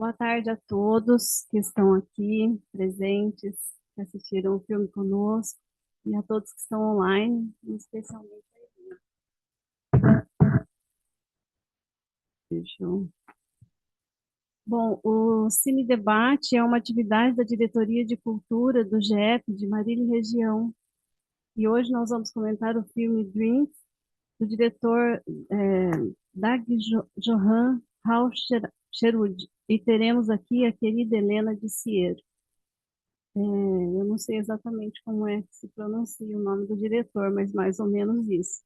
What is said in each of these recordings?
Boa tarde a todos que estão aqui presentes, que assistiram o filme conosco, e a todos que estão online, especialmente. Deixa eu- Bom, o Cine Debate é uma atividade da Diretoria de Cultura do GEP de Marília e Região, e hoje nós vamos comentar o filme Dreams, do diretor Johann Raul Cherud, e teremos aqui a querida Helena de Sier. Eu não sei exatamente como é que se pronuncia o nome do diretor, mas mais ou menos isso.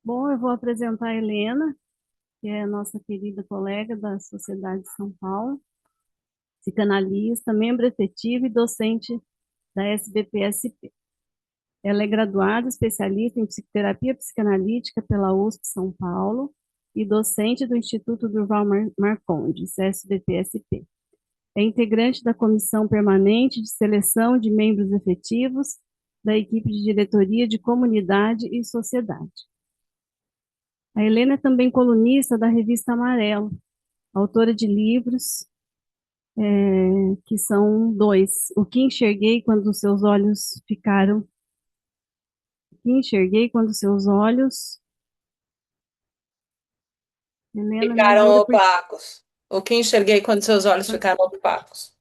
Bom, eu vou apresentar a Helena, que é a nossa querida colega da Sociedade de São Paulo, psicanalista, membro efetivo e docente da SBPSP. Ela é graduada, especialista em psicoterapia psicanalítica pela USP São Paulo e docente do Instituto Durval Marcondes, SBPSP. É integrante da Comissão Permanente de Seleção de Membros Efetivos da equipe de diretoria de Comunidade e Sociedade. A Helena é também colunista da revista Amarelo, autora de livros que são dois. O que enxerguei quando os seus olhos ficaram. O que enxerguei quando seus olhos. Helena, me Ficaram ajuda, porque opacos. O que enxerguei quando seus olhos ficaram opacos?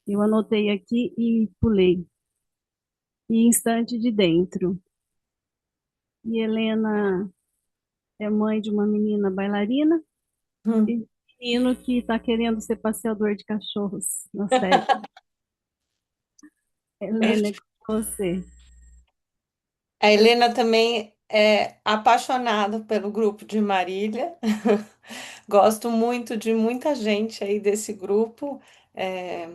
eu anotei aqui e pulei. E instante de dentro. E Helena é mãe de uma menina bailarina Hum. e menino que está querendo ser passeador de cachorros na sede. Helena, é com você. A Helena também é apaixonada pelo grupo de Marília. Gosto muito de muita gente aí desse grupo. É,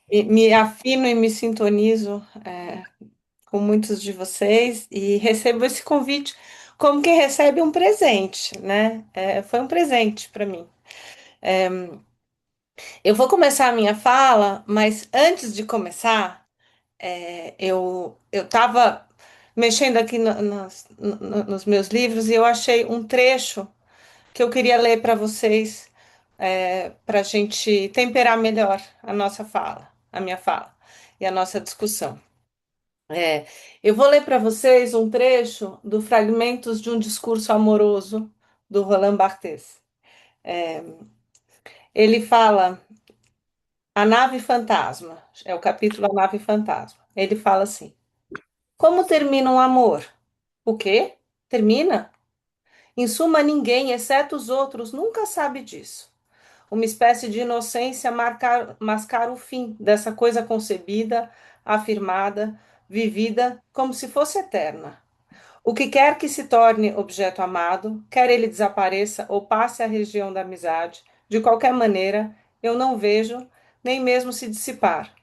me afino e me sintonizo, com muitos de vocês e recebo esse convite como quem recebe um presente, né? Foi um presente para mim. Eu vou começar a minha fala, mas antes de começar, eu estava mexendo aqui nos meus livros e eu achei um trecho que eu queria ler para vocês, para a gente temperar melhor a nossa fala, a minha fala e a nossa discussão. É, eu vou ler para vocês um trecho do Fragmentos de um Discurso Amoroso, do Roland Barthes. Ele fala A Nave Fantasma, é o capítulo A Nave Fantasma. Ele fala assim: Como termina um amor? O quê? Termina? Em suma, ninguém, exceto os outros, nunca sabe disso. Uma espécie de inocência mascara o fim dessa coisa concebida, afirmada, vivida, como se fosse eterna. O que quer que se torne objeto amado, quer ele desapareça ou passe à região da amizade, de qualquer maneira, eu não vejo, nem mesmo se dissipar.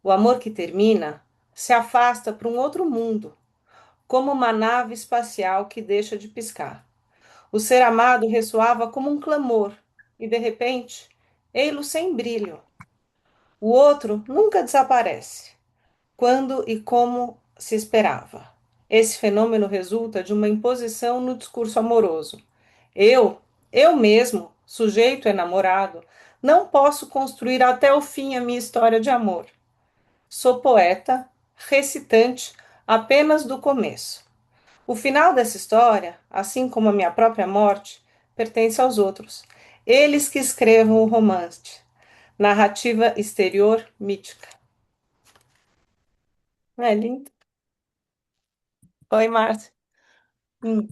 O amor que termina se afasta para um outro mundo, como uma nave espacial que deixa de piscar. O ser amado ressoava como um clamor, e de repente, ei-lo sem brilho. O outro nunca desaparece, quando e como se esperava. Esse fenômeno resulta de uma imposição no discurso amoroso. Eu, eu mesmo, sujeito enamorado, não posso construir até o fim a minha história de amor. Sou poeta, recitante apenas do começo. O final dessa história, assim como a minha própria morte, pertence aos outros. Eles que escrevam o romance, narrativa exterior mítica. Não é lindo? Oi, Márcia. Hum.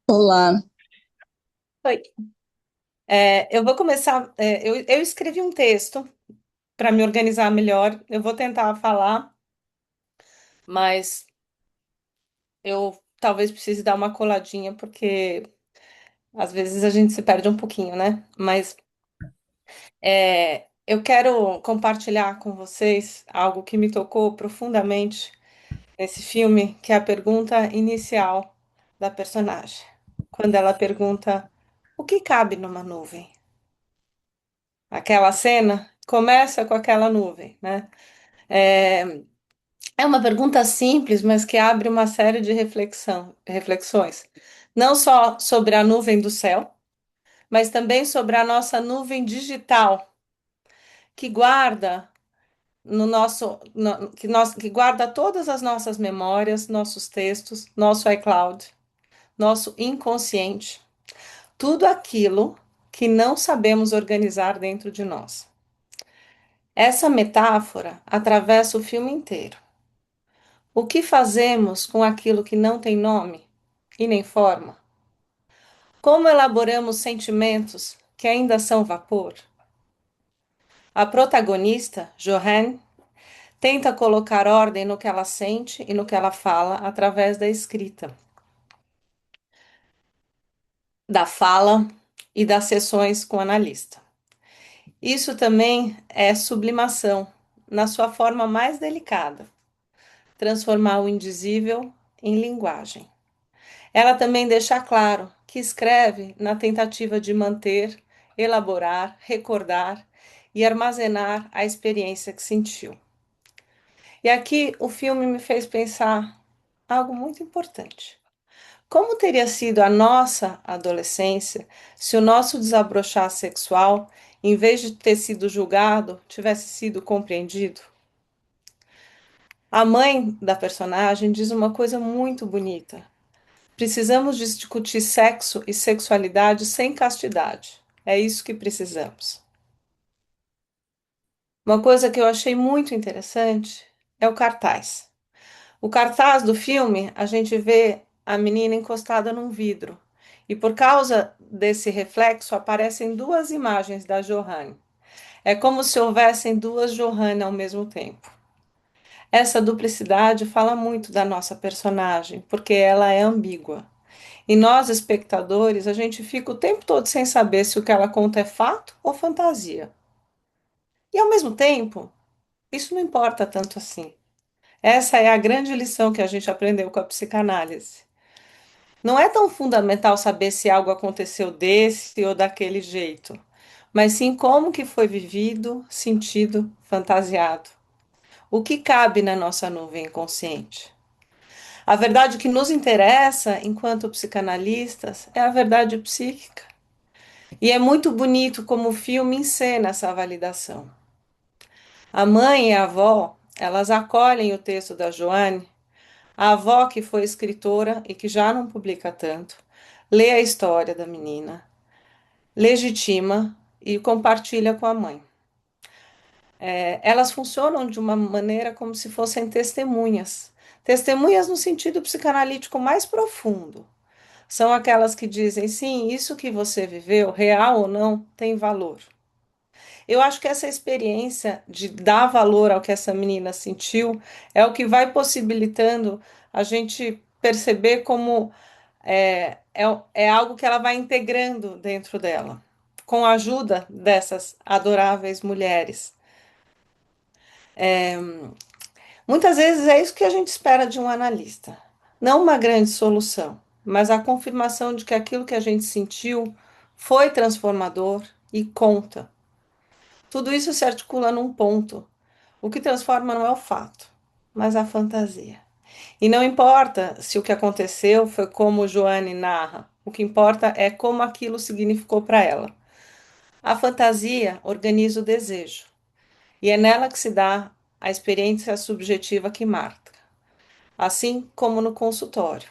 Olá, Oi. Eu vou começar. Eu escrevi um texto para me organizar melhor. Eu vou tentar falar, mas eu talvez precise dar uma coladinha, porque às vezes a gente se perde um pouquinho, né? Mas eu quero compartilhar com vocês algo que me tocou profundamente nesse filme, que é a pergunta inicial da personagem. Quando ela pergunta: o que cabe numa nuvem? Aquela cena começa com aquela nuvem, né? É, é uma pergunta simples, mas que abre uma série de reflexões. não só sobre a nuvem do céu, mas também sobre a nossa nuvem digital, que guarda no nosso, que guarda todas as nossas memórias, nossos textos, nosso iCloud, nosso inconsciente, tudo aquilo que não sabemos organizar dentro de nós. Essa metáfora atravessa o filme inteiro. O que fazemos com aquilo que não tem nome e nem forma? Como elaboramos sentimentos que ainda são vapor? A protagonista, Johanne, tenta colocar ordem no que ela sente e no que ela fala através da escrita, da fala e das sessões com o analista. Isso também é sublimação, na sua forma mais delicada, transformar o indizível em linguagem. Ela também deixa claro que escreve na tentativa de manter, elaborar, recordar e armazenar a experiência que sentiu. E aqui o filme me fez pensar algo muito importante. Como teria sido a nossa adolescência se o nosso desabrochar sexual, em vez de ter sido julgado, tivesse sido compreendido? A mãe da personagem diz uma coisa muito bonita. Precisamos discutir sexo e sexualidade sem castidade. É isso que precisamos. Uma coisa que eu achei muito interessante é o cartaz. O cartaz do filme, a gente vê a menina encostada num vidro. E por causa desse reflexo, aparecem duas imagens da Johanne. É como se houvessem duas Johanne ao mesmo tempo. Essa duplicidade fala muito da nossa personagem, porque ela é ambígua. E nós, espectadores, a gente fica o tempo todo sem saber se o que ela conta é fato ou fantasia. E ao mesmo tempo, isso não importa tanto assim. Essa é a grande lição que a gente aprendeu com a psicanálise. Não é tão fundamental saber se algo aconteceu desse ou daquele jeito, mas sim como que foi vivido, sentido, fantasiado. O que cabe na nossa nuvem inconsciente? A verdade que nos interessa, enquanto psicanalistas, é a verdade psíquica. E é muito bonito como o filme encena essa validação. A mãe e a avó, elas acolhem o texto da Joane. A avó, que foi escritora e que já não publica tanto, lê a história da menina, legitima e compartilha com a mãe. Elas funcionam de uma maneira como se fossem testemunhas. Testemunhas no sentido psicanalítico mais profundo. São aquelas que dizem, sim, isso que você viveu, real ou não, tem valor. Eu acho que essa experiência de dar valor ao que essa menina sentiu é o que vai possibilitando a gente perceber como é algo que ela vai integrando dentro dela, com a ajuda dessas adoráveis mulheres. Muitas vezes é isso que a gente espera de um analista. Não uma grande solução, mas a confirmação de que aquilo que a gente sentiu foi transformador e conta. Tudo isso se articula num ponto. O que transforma não é o fato, mas a fantasia. E não importa se o que aconteceu foi como Joane narra, o que importa é como aquilo significou para ela. A fantasia organiza o desejo, e é nela que se dá a experiência subjetiva que marca, assim como no consultório.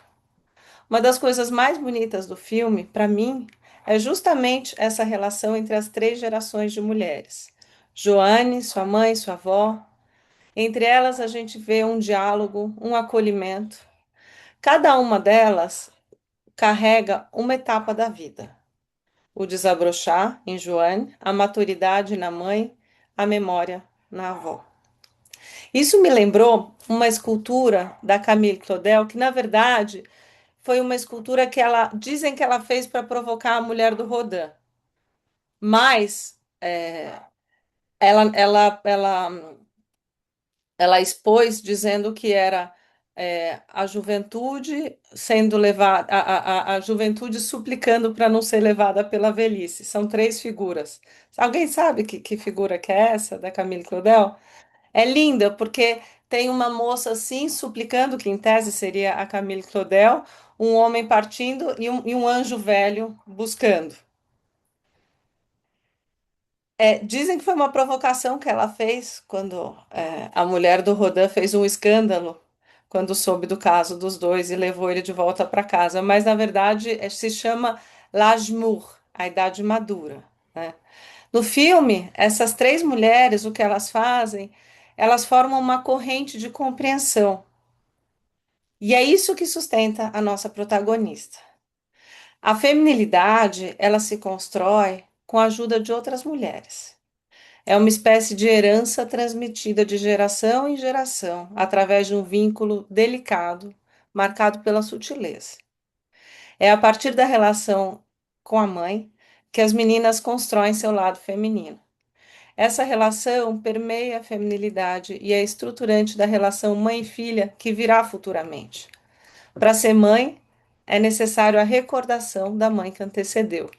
Uma das coisas mais bonitas do filme, para mim, é justamente essa relação entre as três gerações de mulheres. Joane, sua mãe, sua avó. Entre elas, a gente vê um diálogo, um acolhimento. Cada uma delas carrega uma etapa da vida. O desabrochar em Joane, a maturidade na mãe, a memória na avó. Isso me lembrou uma escultura da Camille Claudel, que na verdade foi uma escultura que ela dizem que ela fez para provocar a mulher do Rodin. Mas ela expôs dizendo que era a juventude sendo levada, a juventude suplicando para não ser levada pela velhice. São três figuras. Alguém sabe que figura que é essa da Camille Claudel? É linda porque tem uma moça assim suplicando, que em tese seria a Camille Claudel, um homem partindo e um anjo velho buscando. Dizem que foi uma provocação que ela fez quando a mulher do Rodin fez um escândalo quando soube do caso dos dois e levou ele de volta para casa. Mas na verdade se chama l'âge mûr, a idade madura, né? No filme, essas três mulheres, o que elas fazem? Elas formam uma corrente de compreensão. E é isso que sustenta a nossa protagonista. A feminilidade, ela se constrói com a ajuda de outras mulheres. É uma espécie de herança transmitida de geração em geração, através de um vínculo delicado, marcado pela sutileza. É a partir da relação com a mãe que as meninas constroem seu lado feminino. Essa relação permeia a feminilidade e é estruturante da relação mãe-filha que virá futuramente. Para ser mãe, é necessário a recordação da mãe que antecedeu.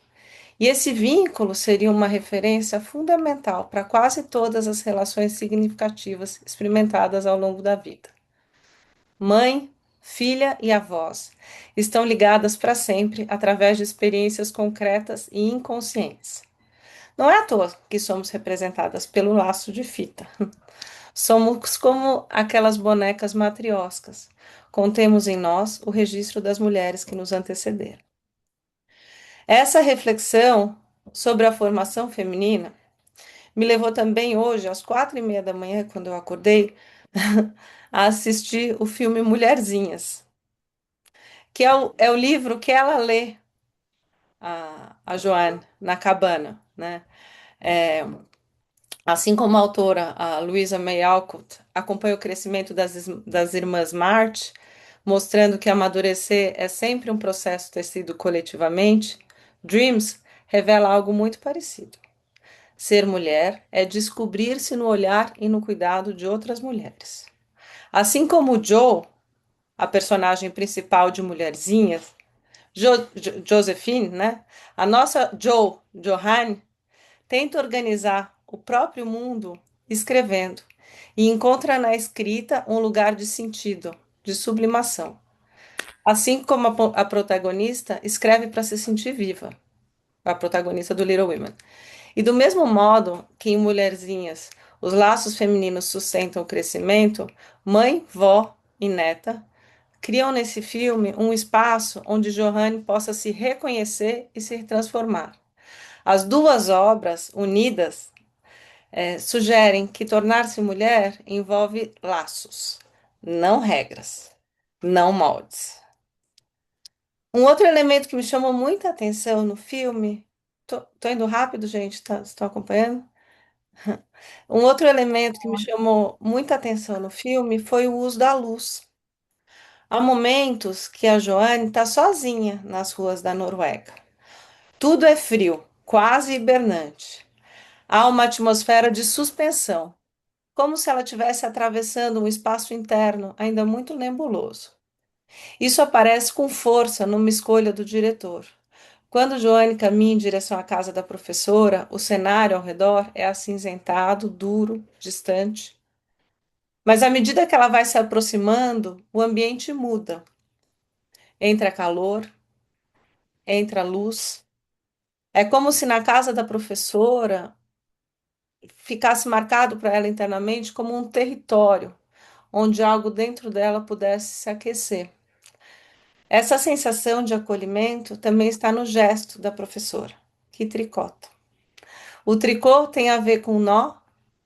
E esse vínculo seria uma referência fundamental para quase todas as relações significativas experimentadas ao longo da vida. Mãe, filha e avós estão ligadas para sempre através de experiências concretas e inconscientes. Não é à toa que somos representadas pelo laço de fita. Somos como aquelas bonecas matrioscas. Contemos em nós o registro das mulheres que nos antecederam. Essa reflexão sobre a formação feminina me levou também hoje, às 4:30 da manhã, quando eu acordei, a assistir o filme Mulherzinhas, que é o livro que ela lê, a Joanne, na cabana, né? É, assim como a autora, a Louisa May Alcott, acompanha o crescimento das irmãs March, mostrando que amadurecer é sempre um processo tecido coletivamente, Dreams revela algo muito parecido. Ser mulher é descobrir-se no olhar e no cuidado de outras mulheres. Assim como Joe, a personagem principal de Mulherzinhas, Josephine, né? A nossa Johanne, tenta organizar o próprio mundo escrevendo e encontra na escrita um lugar de sentido, de sublimação. Assim como a protagonista escreve para se sentir viva, a protagonista do Little Women. E do mesmo modo que em Mulherzinhas os laços femininos sustentam o crescimento, mãe, vó e neta criam nesse filme um espaço onde Johanne possa se reconhecer e se transformar. As duas obras, unidas, sugerem que tornar-se mulher envolve laços, não regras, não moldes. Um outro elemento que me chamou muita atenção no filme. Tô indo rápido, gente? Estão acompanhando? Um outro elemento que me chamou muita atenção no filme foi o uso da luz. Há momentos que a Joanne está sozinha nas ruas da Noruega. Tudo é frio, quase hibernante. Há uma atmosfera de suspensão, como se ela estivesse atravessando um espaço interno ainda muito nebuloso. Isso aparece com força numa escolha do diretor. Quando Joanne caminha em direção à casa da professora, o cenário ao redor é acinzentado, duro, distante. Mas à medida que ela vai se aproximando, o ambiente muda. Entra calor, entra luz. É como se na casa da professora ficasse marcado para ela internamente como um território, onde algo dentro dela pudesse se aquecer. Essa sensação de acolhimento também está no gesto da professora, que tricota. O tricô tem a ver com nó,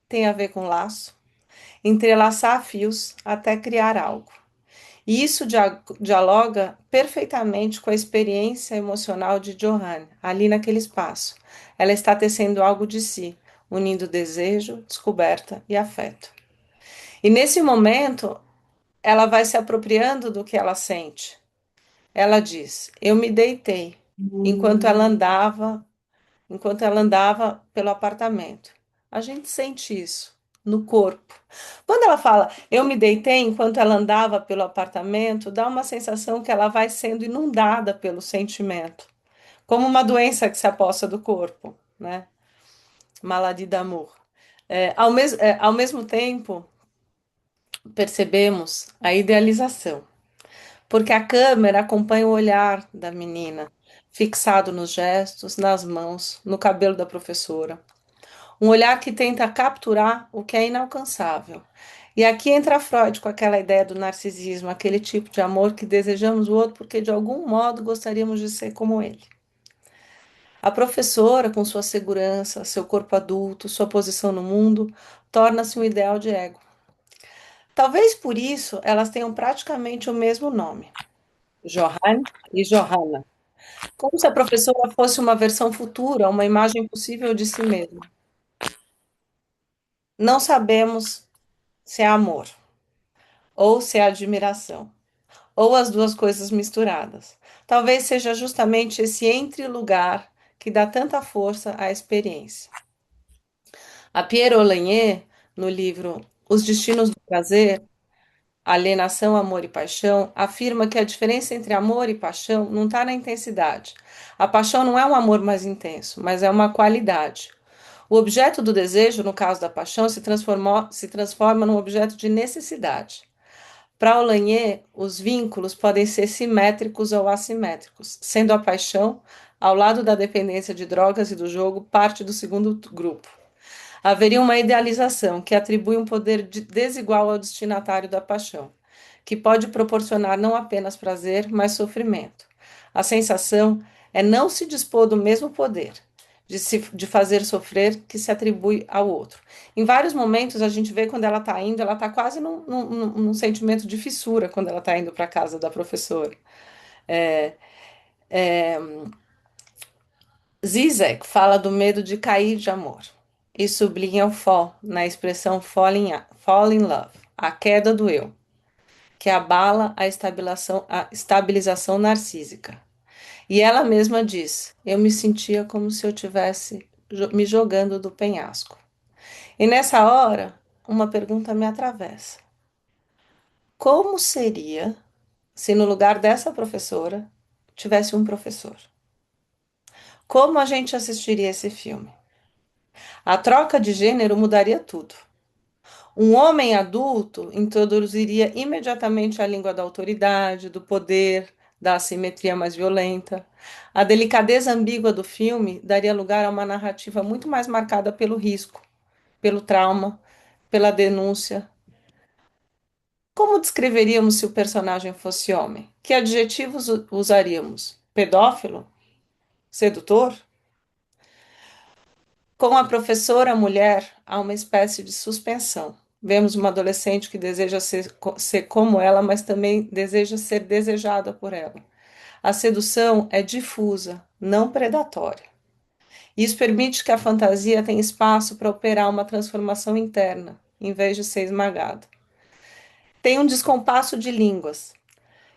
tem a ver com laço, entrelaçar fios até criar algo. E isso dialoga perfeitamente com a experiência emocional de Johanne, ali naquele espaço. Ela está tecendo algo de si, unindo desejo, descoberta e afeto. E nesse momento, ela vai se apropriando do que ela sente. Ela diz: "Eu me deitei enquanto ela andava pelo apartamento." A gente sente isso no corpo. Quando ela fala, eu me deitei enquanto ela andava pelo apartamento, dá uma sensação que ela vai sendo inundada pelo sentimento, como uma doença que se apossa do corpo, né? Maladie d'amour. Ao mesmo tempo, percebemos a idealização, porque a câmera acompanha o olhar da menina, fixado nos gestos, nas mãos, no cabelo da professora. Um olhar que tenta capturar o que é inalcançável. E aqui entra Freud com aquela ideia do narcisismo, aquele tipo de amor que desejamos o outro porque de algum modo gostaríamos de ser como ele. A professora, com sua segurança, seu corpo adulto, sua posição no mundo, torna-se um ideal de ego. Talvez por isso elas tenham praticamente o mesmo nome, Johann e Johanna, como se a professora fosse uma versão futura, uma imagem possível de si mesma. Não sabemos se é amor ou se é admiração, ou as duas coisas misturadas. Talvez seja justamente esse entre-lugar que dá tanta força à experiência. A Pierre Olagnier, no livro Os Destinos do Prazer, Alienação, Amor e Paixão, afirma que a diferença entre amor e paixão não está na intensidade. A paixão não é um amor mais intenso, mas é uma qualidade. O objeto do desejo, no caso da paixão, se transforma num objeto de necessidade. Para Olagnier, os vínculos podem ser simétricos ou assimétricos, sendo a paixão, ao lado da dependência de drogas e do jogo, parte do segundo grupo. Haveria uma idealização que atribui um poder desigual ao destinatário da paixão, que pode proporcionar não apenas prazer, mas sofrimento. A sensação é não se dispor do mesmo poder, de fazer sofrer, que se atribui ao outro. Em vários momentos a gente vê quando ela está indo, ela está quase num sentimento de fissura quando ela está indo para a casa da professora. É, é, Zizek fala do medo de cair de amor e sublinha o fall na expressão fall in love, a queda do eu, que abala a estabilização narcísica. E ela mesma diz: eu me sentia como se eu tivesse me jogando do penhasco. E nessa hora, uma pergunta me atravessa: como seria se no lugar dessa professora tivesse um professor? Como a gente assistiria esse filme? A troca de gênero mudaria tudo. Um homem adulto introduziria imediatamente a língua da autoridade, do poder, da assimetria mais violenta. A delicadeza ambígua do filme daria lugar a uma narrativa muito mais marcada pelo risco, pelo trauma, pela denúncia. Como descreveríamos se o personagem fosse homem? Que adjetivos usaríamos? Pedófilo? Sedutor? Com a professora mulher, há uma espécie de suspensão. Vemos uma adolescente que deseja ser como ela, mas também deseja ser desejada por ela. A sedução é difusa, não predatória. Isso permite que a fantasia tenha espaço para operar uma transformação interna, em vez de ser esmagada. Tem um descompasso de línguas,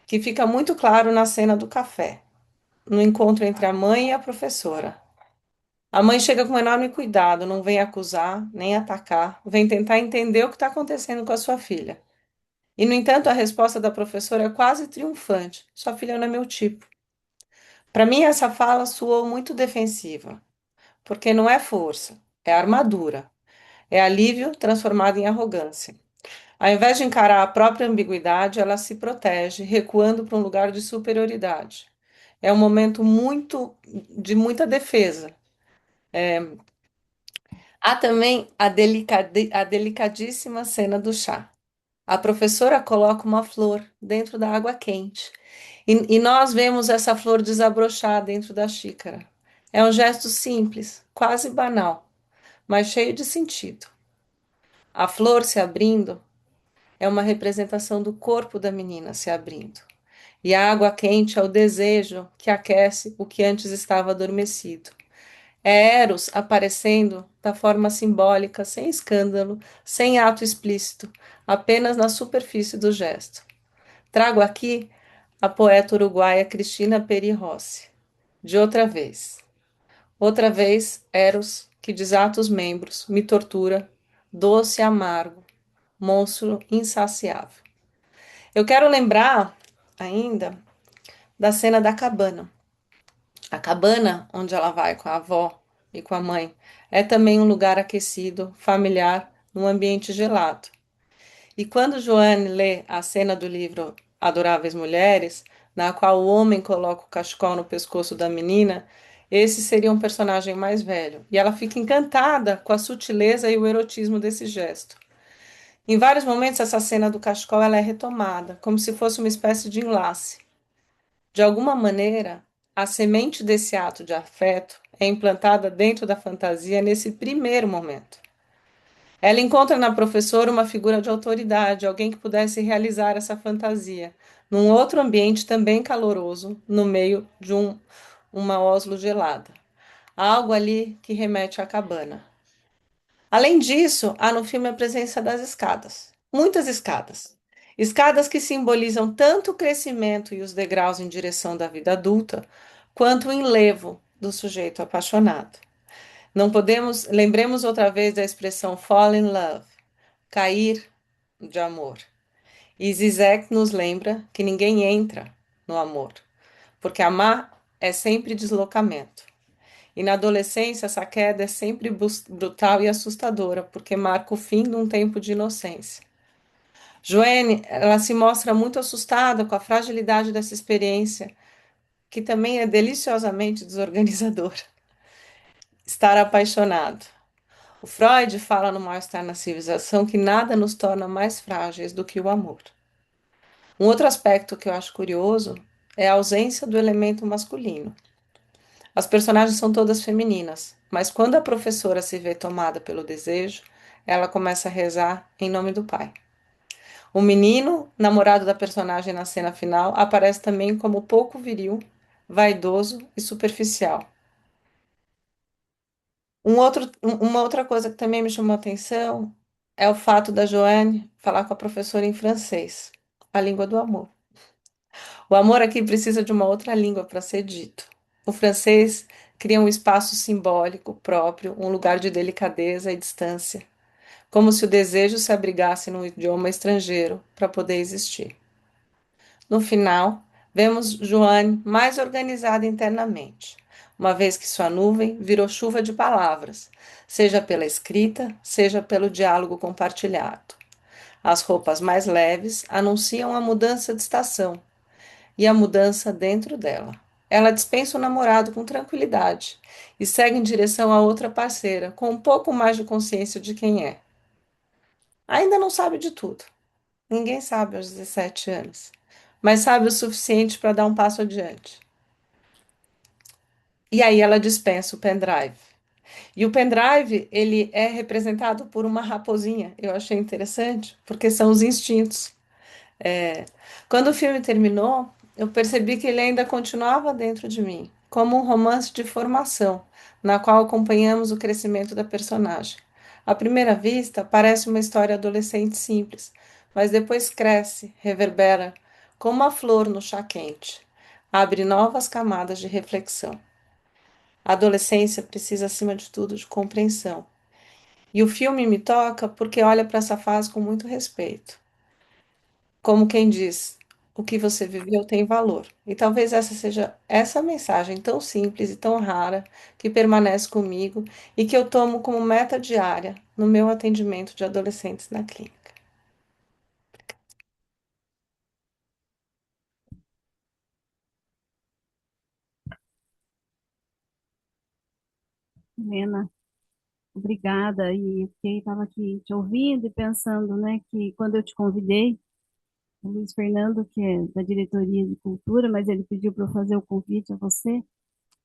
que fica muito claro na cena do café, no encontro entre a mãe e a professora. A mãe chega com enorme cuidado, não vem acusar, nem atacar, vem tentar entender o que está acontecendo com a sua filha. E, no entanto, a resposta da professora é quase triunfante: sua filha não é meu tipo. Para mim, essa fala soou muito defensiva, porque não é força, é armadura, é alívio transformado em arrogância. Ao invés de encarar a própria ambiguidade, ela se protege, recuando para um lugar de superioridade. É um momento de muita defesa. Há também a delicadíssima cena do chá. A professora coloca uma flor dentro da água quente e nós vemos essa flor desabrochar dentro da xícara. É um gesto simples, quase banal, mas cheio de sentido. A flor se abrindo é uma representação do corpo da menina se abrindo. E a água quente é o desejo que aquece o que antes estava adormecido. É Eros aparecendo da forma simbólica, sem escândalo, sem ato explícito, apenas na superfície do gesto. Trago aqui a poeta uruguaia Cristina Peri Rossi. De outra vez, Eros, que desata os membros, me tortura, doce e amargo, monstro insaciável. Eu quero lembrar ainda da cena da cabana. A cabana onde ela vai com a avó e com a mãe é também um lugar aquecido, familiar, num ambiente gelado. E quando Joanne lê a cena do livro Adoráveis Mulheres, na qual o homem coloca o cachecol no pescoço da menina, esse seria um personagem mais velho. E ela fica encantada com a sutileza e o erotismo desse gesto. Em vários momentos, essa cena do cachecol ela é retomada, como se fosse uma espécie de enlace. De alguma maneira, a semente desse ato de afeto é implantada dentro da fantasia nesse primeiro momento. Ela encontra na professora uma figura de autoridade, alguém que pudesse realizar essa fantasia, num outro ambiente também caloroso, no meio de uma Oslo gelada. Algo ali que remete à cabana. Além disso, há no filme a presença das escadas. Muitas escadas. Escadas que simbolizam tanto o crescimento e os degraus em direção da vida adulta, quanto o enlevo do sujeito apaixonado. Não podemos, lembremos outra vez da expressão fall in love, cair de amor. E Zizek nos lembra que ninguém entra no amor, porque amar é sempre deslocamento. E na adolescência, essa queda é sempre brutal e assustadora, porque marca o fim de um tempo de inocência. Joanne, ela se mostra muito assustada com a fragilidade dessa experiência, que também é deliciosamente desorganizadora. Estar apaixonado. O Freud fala no Mal-Estar na Civilização que nada nos torna mais frágeis do que o amor. Um outro aspecto que eu acho curioso é a ausência do elemento masculino. As personagens são todas femininas, mas quando a professora se vê tomada pelo desejo, ela começa a rezar em nome do pai. O menino, namorado da personagem na cena final, aparece também como pouco viril, vaidoso e superficial. Uma outra coisa que também me chamou a atenção é o fato da Joanne falar com a professora em francês, a língua do amor. O amor aqui precisa de uma outra língua para ser dito. O francês cria um espaço simbólico próprio, um lugar de delicadeza e distância, como se o desejo se abrigasse num idioma estrangeiro para poder existir. No final, vemos Joanne mais organizada internamente, uma vez que sua nuvem virou chuva de palavras, seja pela escrita, seja pelo diálogo compartilhado. As roupas mais leves anunciam a mudança de estação e a mudança dentro dela. Ela dispensa o namorado com tranquilidade e segue em direção a outra parceira, com um pouco mais de consciência de quem é. Ainda não sabe de tudo. Ninguém sabe aos 17 anos, mas sabe o suficiente para dar um passo adiante. E aí ela dispensa o pendrive. E o pendrive, ele é representado por uma raposinha. Eu achei interessante, porque são os instintos. É, quando o filme terminou, eu percebi que ele ainda continuava dentro de mim, como um romance de formação, na qual acompanhamos o crescimento da personagem. À primeira vista, parece uma história adolescente simples, mas depois cresce, reverbera, como uma flor no chá quente. Abre novas camadas de reflexão. A adolescência precisa, acima de tudo, de compreensão. E o filme me toca porque olha para essa fase com muito respeito. Como quem diz, o que você viveu tem valor. E talvez essa seja essa mensagem tão simples e tão rara que permanece comigo e que eu tomo como meta diária no meu atendimento de adolescentes na clínica. Helena, obrigada. E fiquei, estava aqui te ouvindo e pensando, né, que quando eu te convidei, o Luiz Fernando, que é da diretoria de cultura, mas ele pediu para eu fazer o convite a você,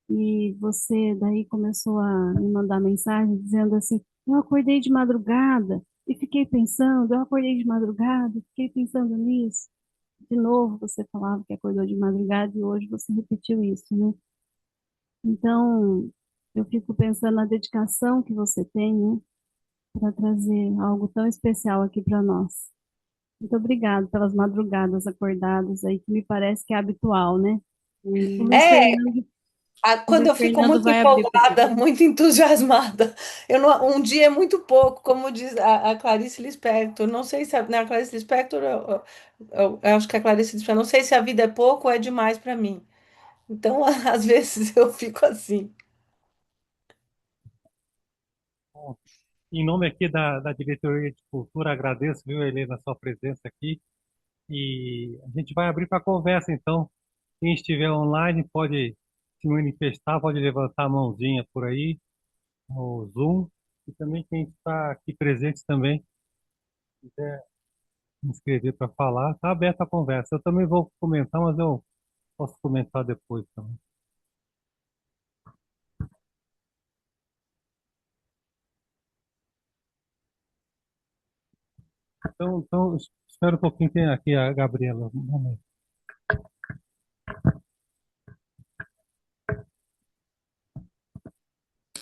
e você daí começou a me mandar mensagem dizendo assim: eu acordei de madrugada e fiquei pensando, eu acordei de madrugada e fiquei pensando nisso. De novo, você falava que acordou de madrugada e hoje você repetiu isso, né? Então, eu fico pensando na dedicação que você tem, né, para trazer algo tão especial aqui para nós. Muito obrigada pelas madrugadas acordadas aí, que me parece que é habitual, né? O Luiz É, Fernando, o quando Luiz eu fico Fernando muito vai abrir para você. empolgada, muito entusiasmada, um dia é muito pouco, como diz a Clarice Lispector. Não sei se a Clarice Lispector, eu acho que a Clarice Lispector, não sei se a vida é pouco ou é demais para mim. Então, às vezes eu fico assim. Em nome aqui da Diretoria de Cultura, agradeço, viu, Helena, a sua presença aqui. E a gente vai abrir para conversa, então. Quem estiver online pode se manifestar, pode levantar a mãozinha por aí, no Zoom. E também quem está aqui presente também, quiser se inscrever para falar, está aberta a conversa. Eu também vou comentar, mas eu posso comentar depois também. Então, espera um pouquinho, tem aqui a Gabriela. Um momento.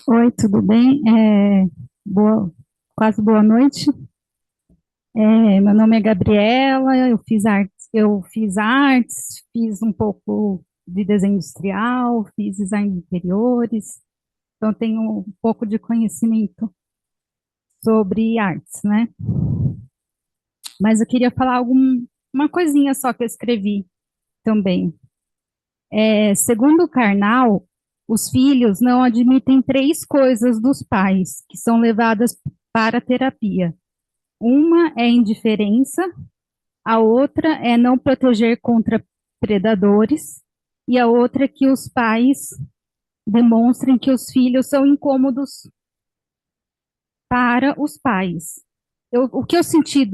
Oi, tudo bem? Quase boa noite. Meu nome é Gabriela, eu fiz artes, fiz um pouco de desenho industrial, fiz design de interiores, então tenho um pouco de conhecimento sobre artes, né? Mas eu queria falar uma coisinha só que eu escrevi também. Segundo o Karnal, os filhos não admitem três coisas dos pais que são levadas para a terapia. Uma é indiferença, a outra é não proteger contra predadores, e a outra é que os pais demonstrem que os filhos são incômodos para os pais. O que eu senti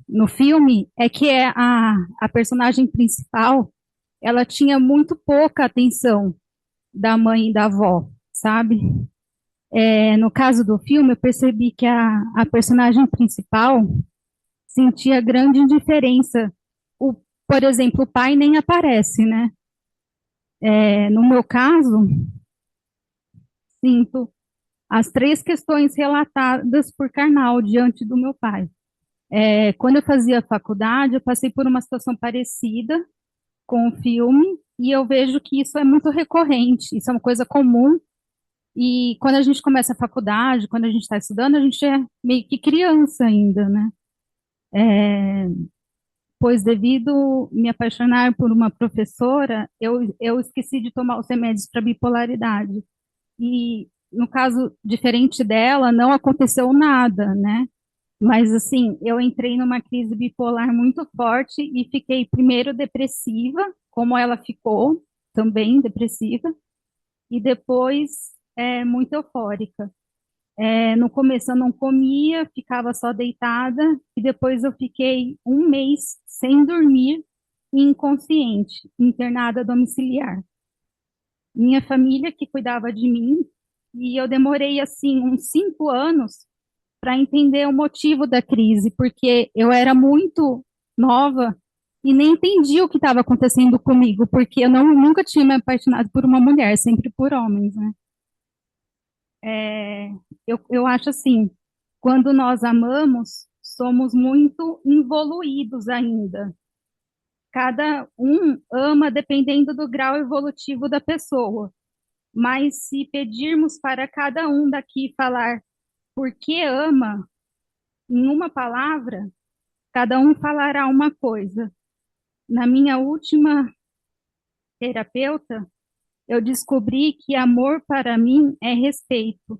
no filme é que a personagem principal, ela tinha muito pouca atenção da mãe e da avó, sabe? No caso do filme, eu percebi que a personagem principal sentia grande indiferença. Por exemplo, o pai nem aparece, né? No meu caso, sinto as três questões relatadas por Karnal diante do meu pai. Quando eu fazia faculdade, eu passei por uma situação parecida com o filme, e eu vejo que isso é muito recorrente, isso é uma coisa comum, e quando a gente começa a faculdade, quando a gente está estudando, a gente é meio que criança ainda, né? Pois devido me apaixonar por uma professora, eu esqueci de tomar os remédios para bipolaridade. E no caso diferente dela, não aconteceu nada, né? Mas assim, eu entrei numa crise bipolar muito forte e fiquei primeiro depressiva, como ela ficou, também depressiva, e depois muito eufórica. No começo eu não comia, ficava só deitada, e depois eu fiquei um mês sem dormir e inconsciente, internada domiciliar. Minha família que cuidava de mim, e eu demorei assim uns 5 anos para entender o motivo da crise, porque eu era muito nova e nem entendi o que estava acontecendo comigo, porque eu nunca tinha me apaixonado por uma mulher, sempre por homens, né? Eu acho assim, quando nós amamos, somos muito evoluídos ainda. Cada um ama dependendo do grau evolutivo da pessoa. Mas se pedirmos para cada um daqui falar por que ama, em uma palavra, cada um falará uma coisa. Na minha última terapeuta, eu descobri que amor para mim é respeito.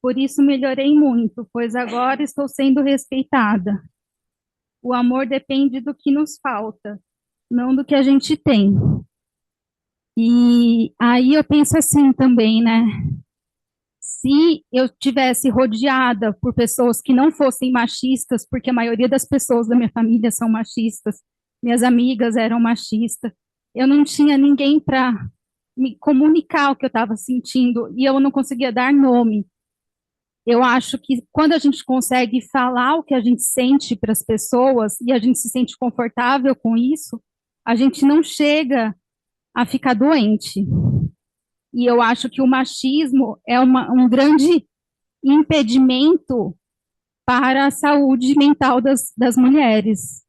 Por isso melhorei muito, pois agora estou sendo respeitada. O amor depende do que nos falta, não do que a gente tem. E aí eu penso assim também, né? Se eu tivesse rodeada por pessoas que não fossem machistas, porque a maioria das pessoas da minha família são machistas, minhas amigas eram machistas, eu não tinha ninguém para me comunicar o que eu estava sentindo e eu não conseguia dar nome. Eu acho que quando a gente consegue falar o que a gente sente para as pessoas e a gente se sente confortável com isso, a gente não chega a ficar doente. E eu acho que o machismo é um grande impedimento para a saúde mental das mulheres.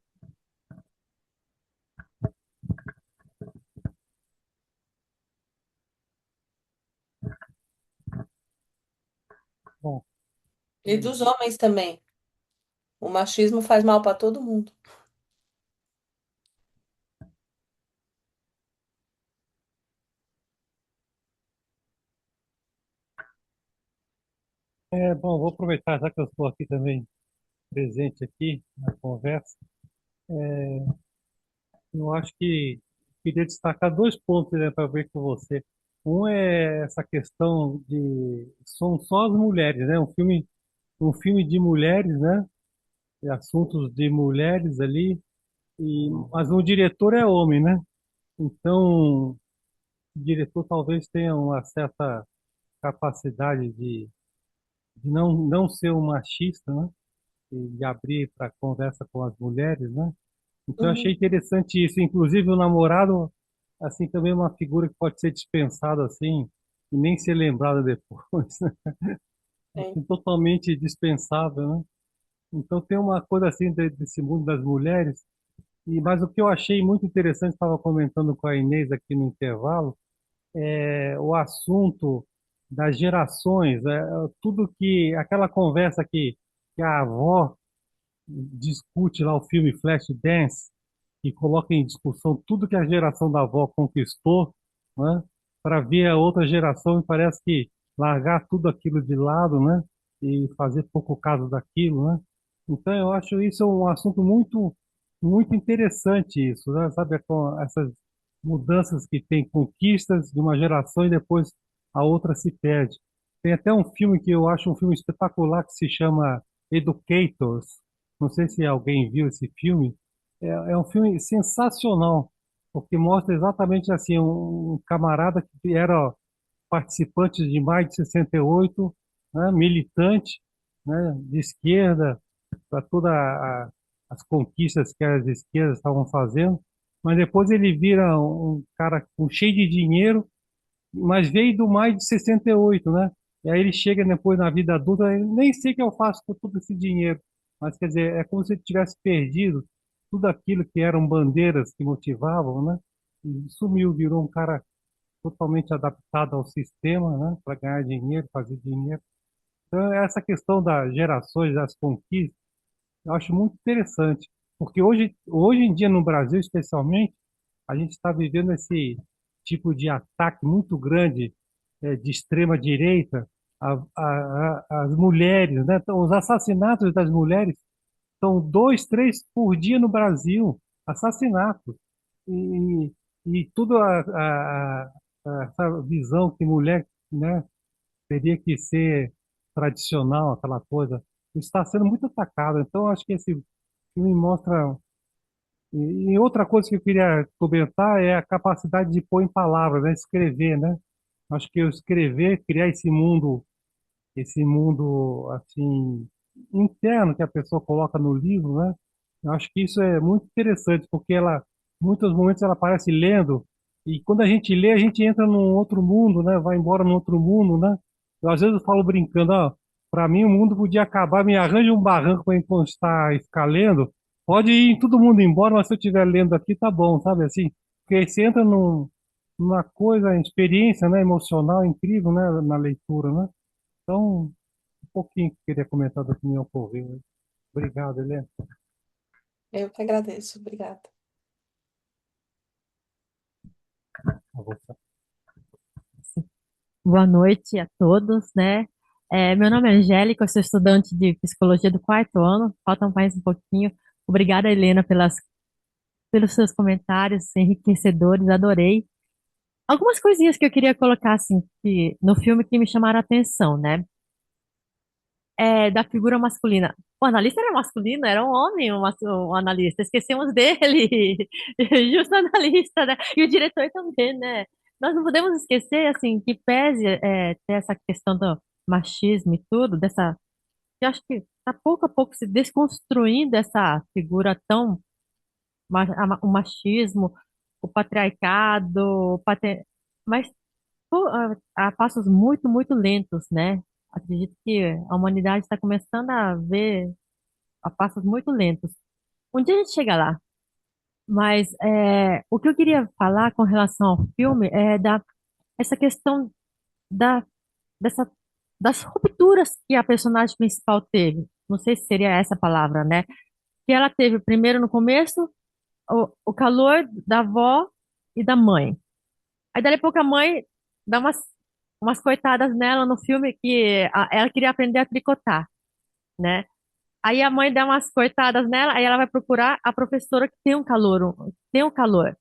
Bom, E dos homens também. O machismo faz mal para todo mundo. Bom, vou aproveitar, já que eu estou aqui também presente aqui na conversa. Eu acho que queria destacar dois pontos, né, para ver com você. Um é essa questão de são só as mulheres, né? Um filme de mulheres, né? Assuntos de mulheres ali, mas o diretor é homem, né? Então, o diretor talvez tenha uma certa capacidade de não ser um machista, né? E de abrir para conversa com as mulheres, né? Então, eu achei Uhum. interessante isso. Inclusive, o namorado, assim, também é uma figura que pode ser dispensada, assim, e nem ser lembrada depois, né? Sim. Assim, totalmente dispensável, né? Então, tem uma coisa assim desse mundo das mulheres. Mas o que eu achei muito interessante, estava comentando com a Inês aqui no intervalo, é o assunto das gerações, tudo aquela conversa que a avó discute lá o filme Flashdance, e coloca em discussão tudo que a geração da avó conquistou, né, para ver a outra geração e parece que largar tudo aquilo de lado, né, e fazer pouco caso daquilo, né. Então eu acho isso um assunto muito muito interessante isso, né, sabe, com essas mudanças que tem conquistas de uma geração e depois a outra se perde. Tem até um filme que eu acho um filme espetacular que se chama Educators. Não sei se alguém viu esse filme. É um filme sensacional, porque mostra exatamente assim um camarada que era participante de maio de 68, né, militante, né, de esquerda, para todas as conquistas que as esquerdas estavam fazendo, mas depois ele vira um cara cheio de dinheiro, mas veio do maio de 68, né? E aí ele chega depois na vida adulta, ele, nem sei o que eu faço com todo esse dinheiro. Mas quer dizer, é como se ele tivesse perdido tudo aquilo que eram bandeiras que motivavam, né? E sumiu, virou um cara totalmente adaptado ao sistema, né? Para ganhar dinheiro, fazer dinheiro. Então, essa questão das gerações, das conquistas, eu acho muito interessante, porque hoje em dia no Brasil, especialmente, a gente está vivendo esse tipo de ataque muito grande de extrema direita às mulheres, né? Então, os assassinatos das mulheres são dois, três por dia no Brasil, assassinatos. E, e tudo essa visão que mulher, né, teria que ser tradicional, aquela coisa, está sendo muito atacado. Então, acho que esse filme mostra. E outra coisa que eu queria comentar é a capacidade de pôr em palavras, né, escrever, né? Acho que eu escrever, criar esse mundo assim interno que a pessoa coloca no livro, né? Eu acho que isso é muito interessante porque muitos momentos ela aparece lendo e quando a gente lê a gente entra num outro mundo, né? Vai embora num outro mundo, né? Eu às vezes eu falo brincando, ó, para mim o mundo podia acabar, me arranja um barranco para encostar e ficar lendo. Pode ir todo mundo embora, mas se eu estiver lendo aqui tá bom, sabe assim? Porque aí você entra numa coisa, experiência, né, emocional incrível, né, na leitura, né? Então, um pouquinho que eu queria comentar da opinião que ouviu, né? Obrigado, Helena. Eu que agradeço. Obrigada. A você. Boa noite a todos, né? Meu nome é Angélica, eu sou estudante de psicologia do quarto ano, falta mais um pouquinho. Obrigada, Helena, pelos seus comentários enriquecedores, adorei. Algumas coisinhas que eu queria colocar, assim, no filme que me chamaram a atenção, né? Da figura masculina. O analista era masculino, era um homem, o analista. Esquecemos dele, justo o analista, né? E o diretor também, né? Nós não podemos esquecer, assim, que pese ter essa questão do machismo e tudo, eu acho que está pouco a pouco se desconstruindo essa figura tão, o machismo, o patriarcado, mas a passos muito, muito lentos, né? Acredito que a humanidade está começando a ver a passos muito lentos. Um dia a gente chega lá, mas o que eu queria falar com relação ao filme é essa questão da, dessa, das rupturas que a personagem principal teve. Não sei se seria essa a palavra, né? Que ela teve primeiro no começo o calor da avó e da mãe. Aí dali a pouco a mãe dá uma umas coitadas nela no filme que ela queria aprender a tricotar, né? Aí a mãe dá umas coitadas nela, aí ela vai procurar a professora que tem um calor, tem um calor.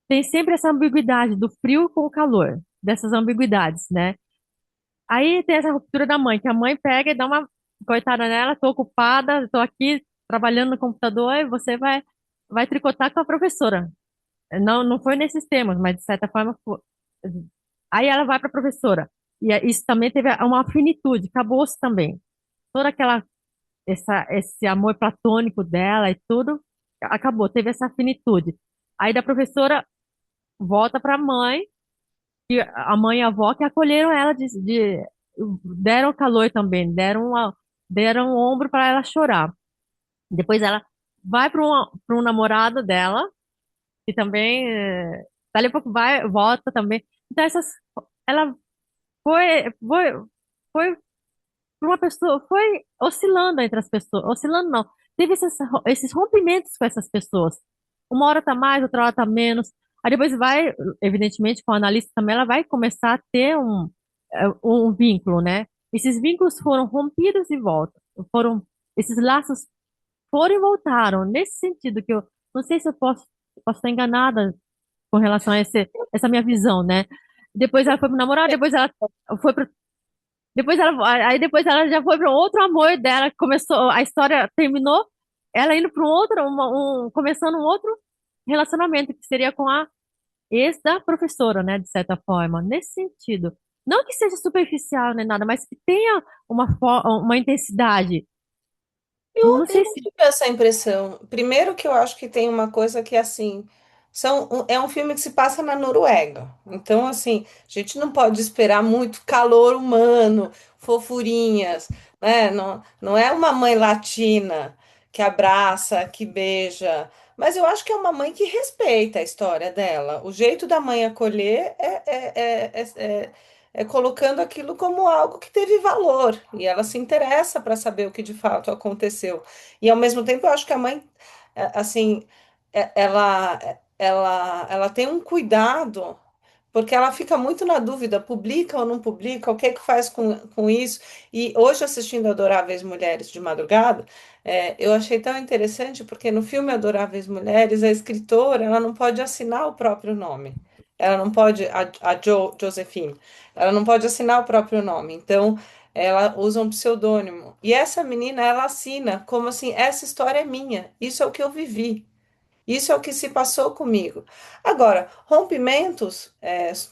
Tem sempre essa ambiguidade do frio com o calor, dessas ambiguidades, né? Aí tem essa ruptura da mãe, que a mãe pega e dá uma coitada nela, tô ocupada, tô aqui trabalhando no computador e você vai tricotar com a professora. Não, não foi nesses termos, mas de certa forma foi. Aí ela vai para a professora. E isso também teve uma finitude, acabou-se também. Toda aquela esse amor platônico dela e tudo acabou, teve essa finitude. Aí da professora volta para a mãe, que a mãe e a avó que acolheram ela deram calor também, deram um ombro para ela chorar. Depois ela vai para um namorado dela, que também dali a pouco vai, volta também. Então ela foi, foi para uma pessoa, foi oscilando entre as pessoas, oscilando não, teve esses rompimentos com essas pessoas. Uma hora tá mais, outra hora tá menos. Aí depois vai, evidentemente, com a analista também, ela vai começar a ter um vínculo, né? Esses vínculos foram rompidos e voltam. Esses laços foram e voltaram. Nesse sentido que eu não sei se eu posso estar enganada com relação a essa minha visão, né? Depois ela foi pro namorado, depois ela foi pro depois ela já foi para um outro amor dela, começou, a história terminou, ela indo para um outro, começando um outro relacionamento, que seria com a ex da professora, né, de certa forma, nesse sentido. Não que seja superficial nem nada, mas que tenha uma intensidade. Não Eu sei não se. tive essa impressão. Primeiro que eu acho que tem uma coisa que, assim, é um filme que se passa na Noruega. Então, assim, a gente não pode esperar muito calor humano, fofurinhas, né? Não, não é uma mãe latina que abraça, que beija. Mas eu acho que é uma mãe que respeita a história dela. O jeito da mãe acolher é colocando aquilo como algo que teve valor, e ela se interessa para saber o que de fato aconteceu. E ao mesmo tempo, eu acho que a mãe, assim, ela tem um cuidado, porque ela fica muito na dúvida, publica ou não publica, o que é que faz com isso. E hoje, assistindo Adoráveis Mulheres de madrugada, eu achei tão interessante, porque no filme Adoráveis Mulheres, a escritora, ela não pode assinar o próprio nome. Ela não pode, Josephine, ela não pode assinar o próprio nome. Então, ela usa um pseudônimo. E essa menina, ela assina como assim, essa história é minha, isso é o que eu vivi. Isso é o que se passou comigo. Agora, rompimentos,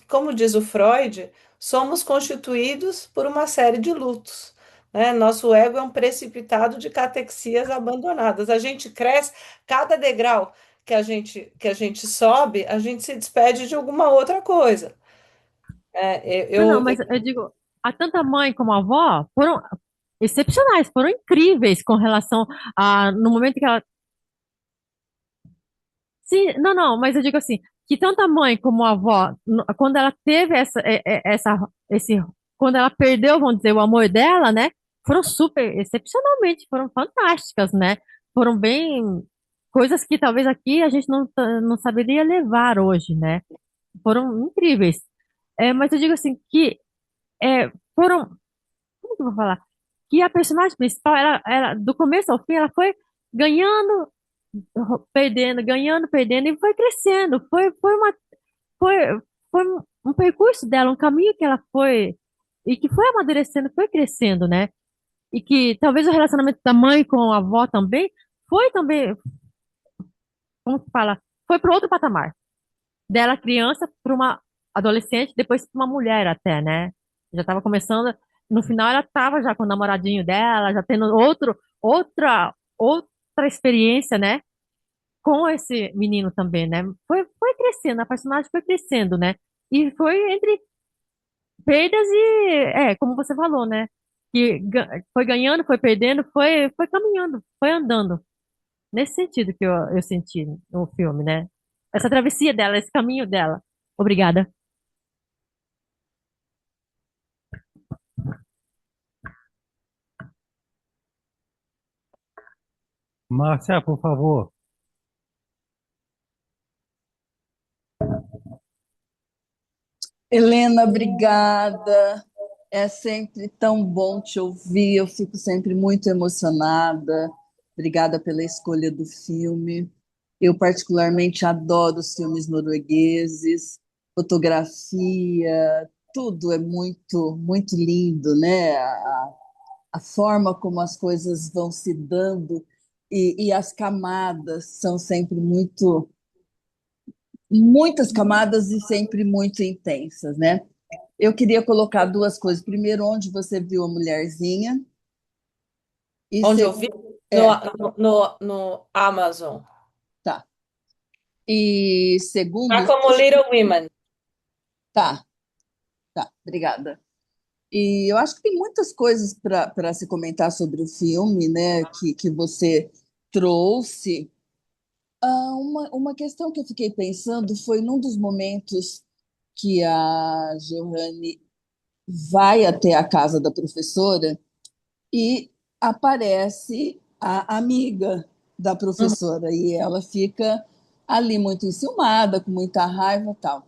como diz o Freud, somos constituídos por uma série de lutos, né? Nosso ego é um precipitado de catexias abandonadas. A gente cresce, cada degrau que a gente sobe, a gente se despede de alguma outra coisa. Não, não, mas eu digo, a tanta mãe como a avó foram excepcionais, foram incríveis com relação no momento que ela. Sim, não, não, mas eu digo assim, que tanto a mãe como a avó, quando ela teve quando ela perdeu, vamos dizer, o amor dela, né, foram super, excepcionalmente, foram fantásticas, né, foram bem, coisas que talvez aqui a gente não saberia levar hoje, né, foram incríveis. Mas eu digo assim, que foram, como que eu vou falar? Que a personagem principal, do começo ao fim, ela foi ganhando, perdendo, ganhando, perdendo, e foi crescendo. Foi, foi um percurso dela, um caminho que ela foi, e que foi amadurecendo, foi crescendo, né? E que talvez o relacionamento da mãe com a avó também, foi também, como se fala, foi para outro patamar. Dela criança para uma adolescente, depois para uma mulher até, né? Já estava começando, no final ela estava já com o namoradinho dela, já tendo outra experiência, né? Com esse menino também, né? Foi crescendo, a personagem foi crescendo, né? E foi entre perdas como você falou, né? Que foi ganhando, foi perdendo, foi caminhando, foi andando. Nesse sentido que eu senti no filme, né? Essa travessia dela, esse caminho dela. Obrigada. Márcia, por favor. Helena, Helena, obrigada. É sempre tão bom te ouvir, eu fico sempre muito emocionada. Obrigada pela escolha do filme. Eu particularmente adoro os filmes noruegueses, fotografia, tudo é muito, muito lindo, né? A forma como as coisas vão se dando e as camadas são sempre muito, muitas camadas e sempre muito intensas, né? Eu queria colocar duas coisas. Primeiro, onde você viu a mulherzinha, e Onde eu vi? No, é, no Amazon. tá. E Tá segundo, como Little Women. tá, tá, obrigada. E eu acho que tem muitas coisas para se comentar sobre o filme, né, que você trouxe. Uma questão que eu fiquei pensando foi num dos momentos que a Giovanni vai até a casa da professora e aparece a amiga da Uhum. professora e ela fica ali muito enciumada, com muita raiva e tal.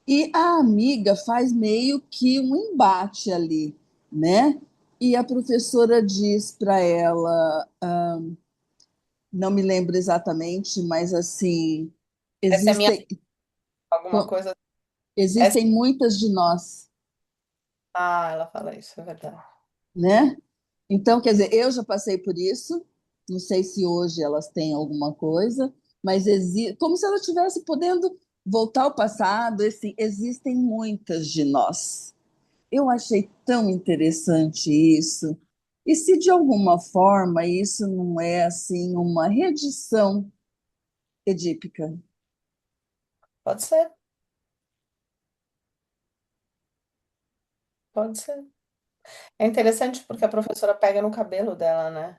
E a amiga faz meio que um embate ali, né? E a professora diz para ela, não me lembro exatamente, mas assim, Essa é a minha existem, alguma coisa. Essa... existem muitas de nós, Ah, ela fala isso, é verdade. né? Então, quer dizer, eu já passei por isso, não sei se hoje elas têm alguma coisa, mas como se ela estivesse podendo voltar ao passado, assim, existem muitas de nós. Eu achei tão interessante isso. E se de alguma forma isso não é assim uma redição edípica? Pode ser, pode ser. É interessante porque a professora pega no cabelo dela, né?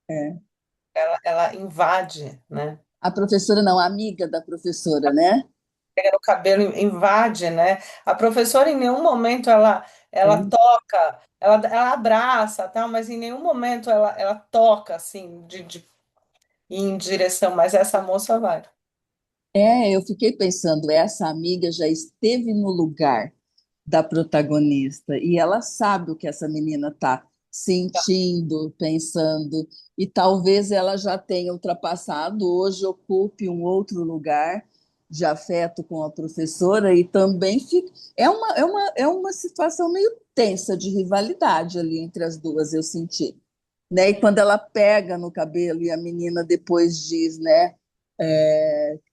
É. Ela invade, né? A professora não, a amiga da professora, né? Pega no cabelo, invade, né? A professora em nenhum momento ela É. toca, ela abraça, tal, mas em nenhum momento ela toca assim de ir em direção, mas essa moça vai. Eu fiquei pensando, essa amiga já esteve no lugar da protagonista e ela sabe o que essa menina está sentindo, pensando, e talvez ela já tenha ultrapassado, hoje ocupe um outro lugar de afeto com a professora e também fica. É uma situação meio tensa de rivalidade ali entre as duas, eu senti. Né? E quando ela pega no cabelo e a menina depois diz, né,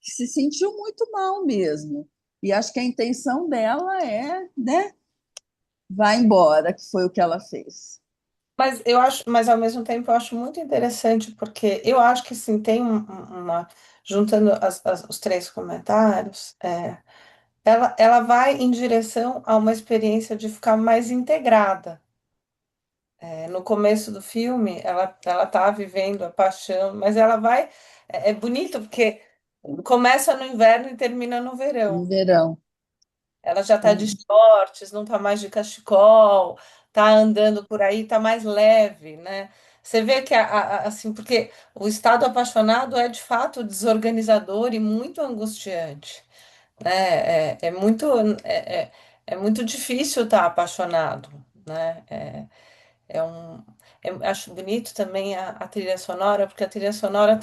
que se sentiu muito mal mesmo. E acho que a intenção dela é, né, vai embora, que foi o que ela fez. Mas eu acho, mas ao mesmo tempo eu acho muito interessante porque eu acho que sim tem uma juntando os três comentários, ela vai em direção a uma experiência de ficar mais integrada. No começo do filme, ela tá vivendo a paixão, mas ela vai. É bonito porque começa no inverno e termina no No verão. verão. Ela já tá de É, shorts, não tá mais de cachecol, tá andando por aí, tá mais leve, né? Você vê que, assim, porque o estado apaixonado é de fato desorganizador e muito angustiante, né? É, é, é muito difícil estar apaixonado, né? É um, acho bonito também a trilha sonora, porque a trilha sonora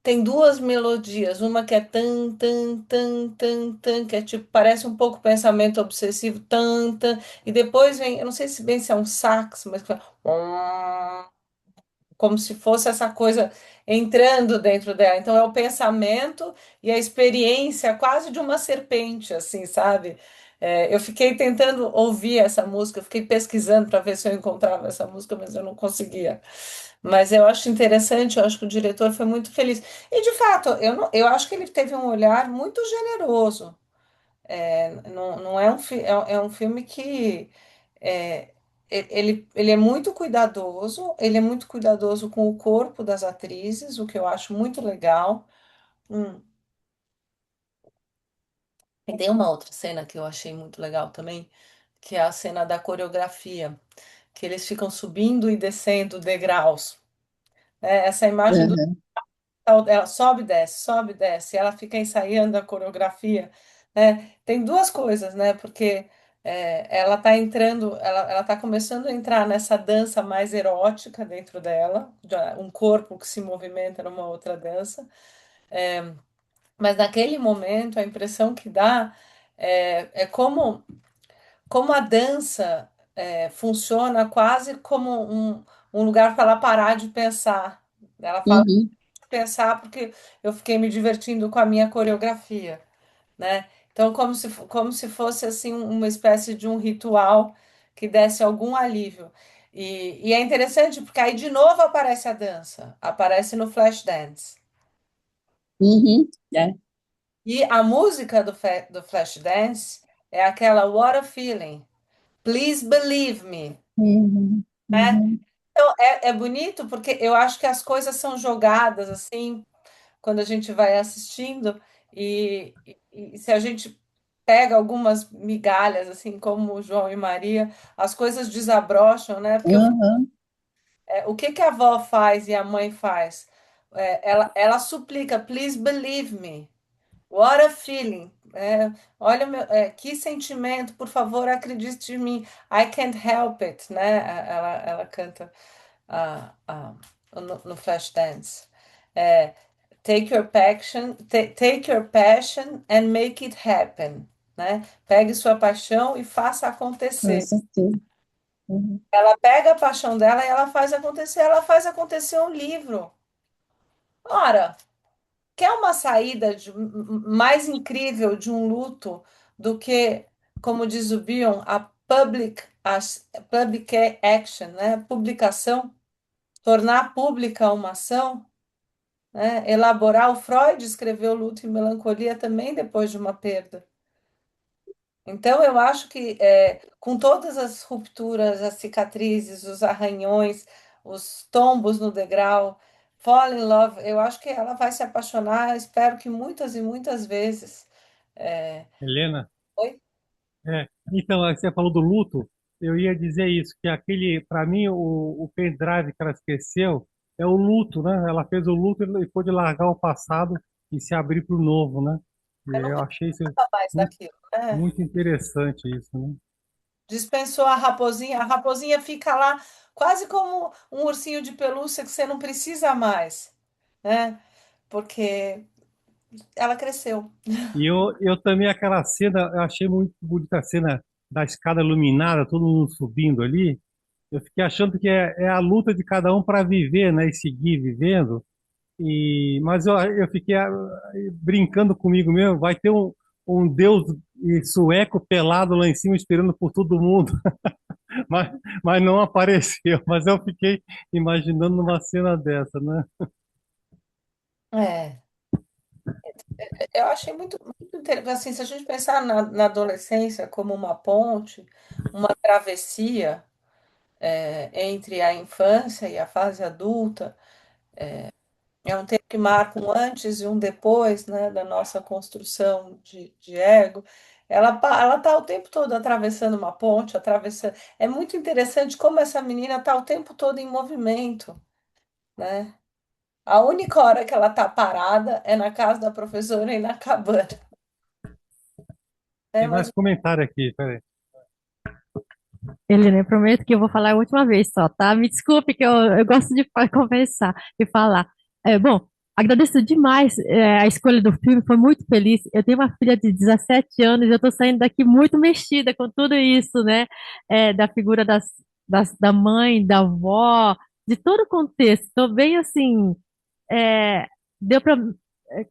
tem duas melodias, uma que é tan, tan, tan, tan, tan, que é tipo, parece um pouco pensamento obsessivo, tan, tan, e depois vem, eu não sei se bem se é um sax, mas que fala, como se fosse essa coisa entrando dentro dela. Então é o pensamento e a experiência quase de uma serpente, assim, sabe? Eu fiquei tentando ouvir essa música, eu fiquei pesquisando para ver se eu encontrava essa música, mas eu não conseguia. Mas eu acho interessante, eu acho que o diretor foi muito feliz. E de fato, eu acho que ele teve um olhar muito generoso. Não é é um filme que é, ele é muito cuidadoso, ele é muito cuidadoso com o corpo das atrizes, o que eu acho muito legal. Hum. E tem uma outra cena que eu achei muito legal também, que é a cena da coreografia, que eles ficam subindo e descendo degraus. Essa imagem do uhum. ela sobe e desce, ela fica ensaiando a coreografia. Tem duas coisas, né? Porque ela tá entrando, ela tá começando a entrar nessa dança mais erótica dentro dela, um corpo que se movimenta numa outra dança. Mas naquele momento, a impressão que dá é como a dança funciona quase como um lugar para ela parar de pensar. Ela fala Uhum, de pensar porque eu fiquei me divertindo com a minha coreografia, né? Então, como se fosse assim uma espécie de um ritual que desse algum alívio. E é interessante porque aí de novo aparece a dança, aparece no Flashdance. uhum, é. E a música do Flashdance é aquela What a Feeling, Please Believe Me. Uhum, Né? uhum, Então, é bonito porque eu acho que as coisas são jogadas assim quando a gente vai assistindo e se a gente pega algumas migalhas, assim como o João e Maria, as coisas desabrocham, né? Porque uhum. o que que a avó faz e a mãe faz? Ela suplica, please believe me. What a feeling. Olha, que sentimento, por favor, acredite em mim. I can't help it, né? Ela canta no Flashdance. É, take your passion and make it happen, né? Pegue sua paixão e faça Com acontecer. certeza. Uhum. Ela pega a paixão dela e ela faz acontecer um livro. Ora, quer uma saída mais incrível de um luto do que, como diz o Bion, a public action, né? Publicação, tornar pública uma ação, né? Elaborar. O Freud escreveu Luto e Melancolia também depois de uma perda. Então, eu acho que com todas as rupturas, as cicatrizes, os arranhões, os tombos no degrau, Fall in Love, eu acho que ela vai se apaixonar, espero que muitas e muitas vezes. É, Helena, Oi? então, aí você falou do luto, eu ia dizer isso, que aquele, para mim, o pendrive que ela esqueceu é o luto, né? Ela fez o luto e pôde largar o passado e se abrir para o novo, né? Eu não E eu achei isso precisava mais muito, daquilo, né? muito interessante, isso, né? Dispensou a raposinha fica lá quase como um ursinho de pelúcia que você não precisa mais, né? Porque ela cresceu. E eu também, aquela cena, eu achei muito bonita a cena da escada iluminada, todo mundo subindo ali. Eu fiquei achando que é a luta de cada um para viver, né, e seguir vivendo. Mas eu fiquei brincando comigo mesmo, vai ter um deus sueco pelado lá em cima esperando por todo mundo, mas, mas não apareceu. Mas eu fiquei imaginando uma cena dessa, né? É. Eu achei muito interessante. Assim, se a gente pensar na adolescência como uma ponte, uma travessia entre a infância e a fase adulta, é um tempo que marca um antes e um depois, né, da nossa construção de ego. Ela está o tempo todo atravessando uma ponte, atravessando. É muito interessante como essa menina está o tempo todo em movimento, né? A única hora que ela está parada é na casa da professora e na cabana. Tem Mas mais comentário aqui, peraí. Helena, eu prometo que eu vou falar a última vez só, tá? Me desculpe que eu gosto de conversar e falar. Bom, agradeço demais a escolha do filme, foi muito feliz. Eu tenho uma filha de 17 anos e eu tô saindo daqui muito mexida com tudo isso, né? Da figura da mãe, da avó, de todo o contexto. Tô bem assim, é, deu pra,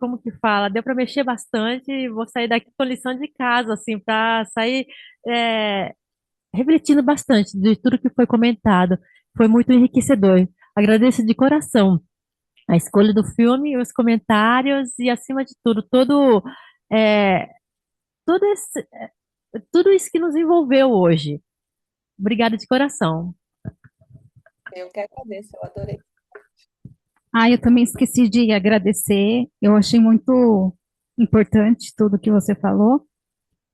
como que fala? Deu pra mexer bastante e vou sair daqui com lição de casa, assim, pra sair. é, refletindo bastante de tudo que foi comentado. Foi muito enriquecedor. Agradeço de coração a escolha do filme, os comentários e, acima de tudo, é, todo tudo isso que nos envolveu hoje. Obrigada de coração. eu que agradeço, eu adorei. Ah, eu também esqueci de agradecer. Eu achei muito importante tudo que você falou,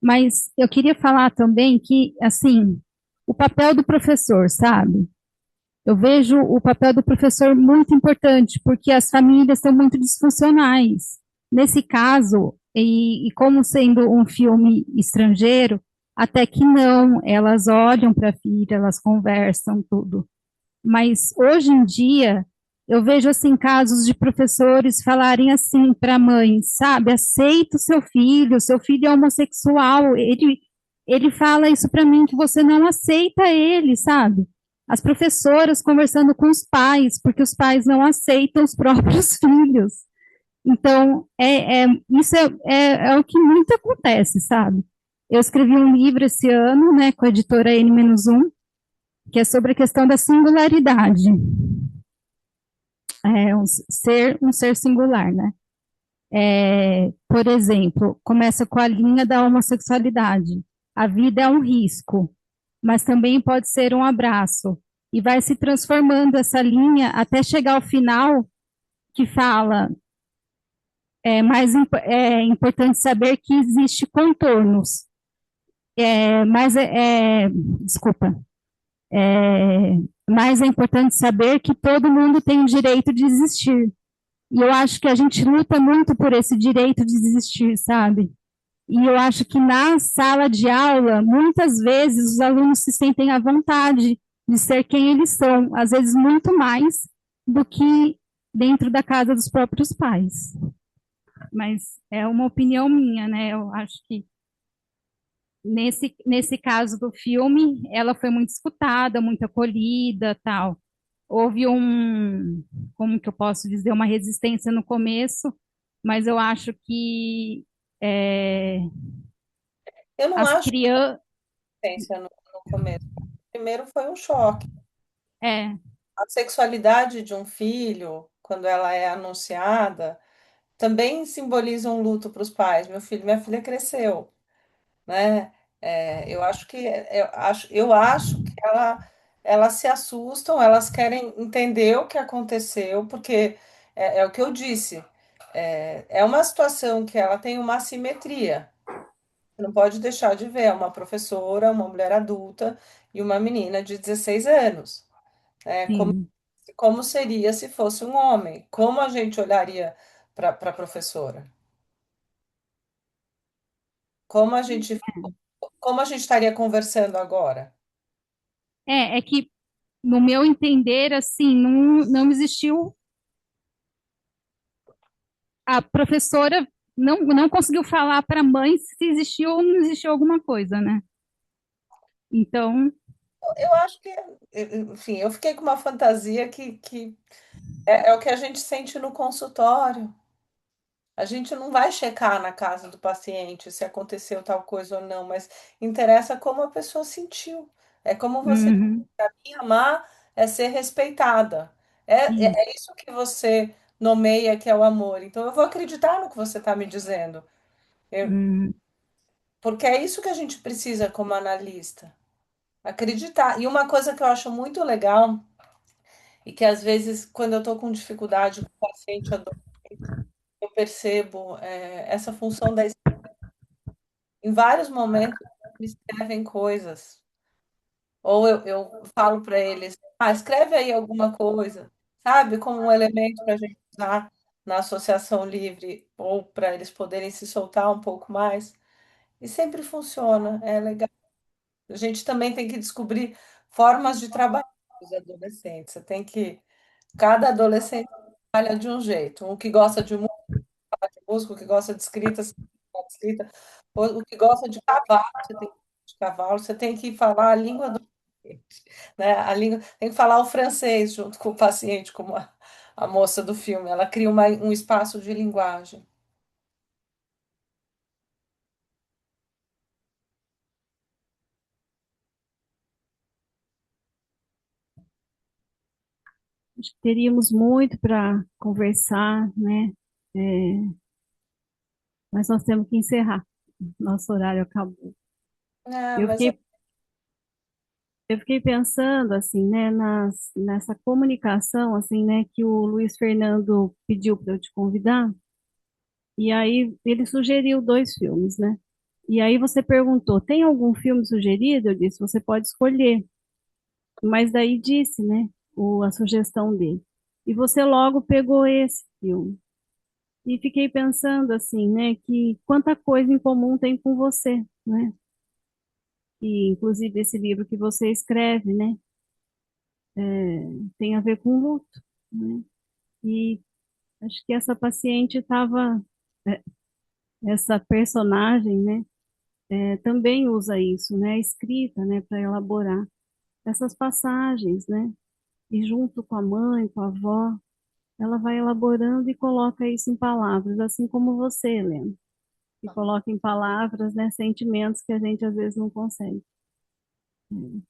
mas eu queria falar também que, assim, o papel do professor, sabe? Eu vejo o papel do professor muito importante, porque as famílias são muito disfuncionais. Nesse caso, e como sendo um filme estrangeiro, até que não, elas olham para a filha, elas conversam tudo. Mas hoje em dia, eu vejo assim casos de professores falarem assim para a mãe, sabe? Aceita o seu filho é homossexual. Ele fala isso para mim que você não aceita ele, sabe? As professoras conversando com os pais, porque os pais não aceitam os próprios filhos. Então, isso é o que muito acontece, sabe? Eu escrevi um livro esse ano, né, com a editora N-1, que é sobre a questão da singularidade. Um ser singular, né? Por exemplo, começa com a linha da homossexualidade. A vida é um risco, mas também pode ser um abraço. E vai se transformando essa linha até chegar ao final, que fala é importante saber que existe contornos. Desculpa. É, mas é importante saber que todo mundo tem o direito de existir. E eu acho que a gente luta muito por esse direito de existir, sabe? E eu acho que na sala de aula, muitas vezes os alunos se sentem à vontade de ser quem eles são, às vezes muito mais do que dentro da casa dos próprios pais. Mas é uma opinião minha, né? Eu acho que nesse caso do filme, ela foi muito escutada, muito acolhida, tal. Houve como que eu posso dizer, uma resistência no começo, mas eu acho que é, Eu não as acho que crianças. existência no começo. Primeiro foi um choque. É, A sexualidade de um filho, quando ela é anunciada, também simboliza um luto para os pais. Meu filho, minha filha cresceu, né? Eu acho que elas se assustam, elas querem entender o que aconteceu, porque é o que eu disse. É uma situação que ela tem uma assimetria. Você não pode deixar de ver, é uma professora, uma mulher adulta e uma menina de 16 anos. sim. Como seria se fosse um homem? Como a gente olharia para a professora? Como a gente, como a gente estaria conversando agora? É que, no meu entender, assim, não existiu. A professora não conseguiu falar para a mãe se existiu ou não existiu alguma coisa, né? Então, Eu acho que, enfim, eu fiquei com uma fantasia que é o que a gente sente no consultório. A gente não vai checar na casa do paciente se aconteceu tal coisa ou não, mas interessa como a pessoa sentiu. É como você uhum, me amar é ser respeitada. É isso, isso que você nomeia que é o amor. Então eu vou acreditar no que você está me dizendo. uhum, Porque é isso que a gente precisa como analista. Acreditar. E uma coisa que eu acho muito legal, e que às vezes, quando eu estou com dificuldade com o paciente adolescente, eu percebo essa função da em vários momentos me escrevem coisas. Ou eu falo para eles, escreve aí alguma coisa, sabe? Como um elemento para a gente usar na associação livre, ou para eles poderem se soltar um pouco mais. E sempre funciona, é legal. A gente também tem que descobrir formas de trabalhar com os adolescentes. Você tem que. Cada adolescente trabalha de um jeito. Um que gosta de música, o que gosta de escrita, você tem que falar de escrita. O que gosta de cavalo, você tem que falar de cavalo. Você tem que falar a língua do paciente, né? A língua, tem que falar o francês junto com o paciente, como a moça do filme. Ela cria um espaço de linguagem. Acho que teríamos muito para conversar, né? É, mas nós temos que encerrar. Nosso horário acabou. Ah, Eu mas fiquei, eu fiquei pensando, assim, né, nessa comunicação, assim, né, que o Luiz Fernando pediu para eu te convidar, e aí ele sugeriu dois filmes, né? E aí você perguntou, tem algum filme sugerido? Eu disse, você pode escolher. Mas daí disse, né, a sugestão dele. E você logo pegou esse filme. E fiquei pensando assim, né, que quanta coisa em comum tem com você, né? E inclusive esse livro que você escreve, né, tem a ver com luto, né? E acho que essa paciente estava, essa personagem, né, também usa isso, né, a escrita, né, para elaborar essas passagens, né? E junto com a mãe, com a avó, ela vai elaborando e coloca isso em palavras, assim como você, Helena, que coloca em palavras, né, sentimentos que a gente às vezes não consegue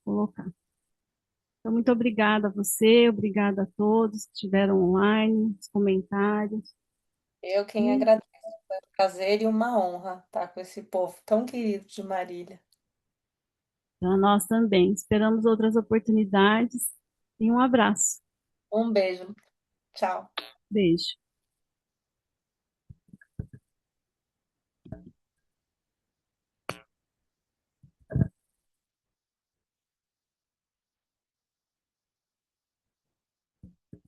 colocar. Então, muito obrigada a você, obrigada a todos que estiveram online, os comentários. Eu quem E agradeço. Foi um prazer e uma honra estar com esse povo tão querido de Marília. para nós também. Esperamos outras oportunidades e um abraço. Um beijo. Tchau. Beijo.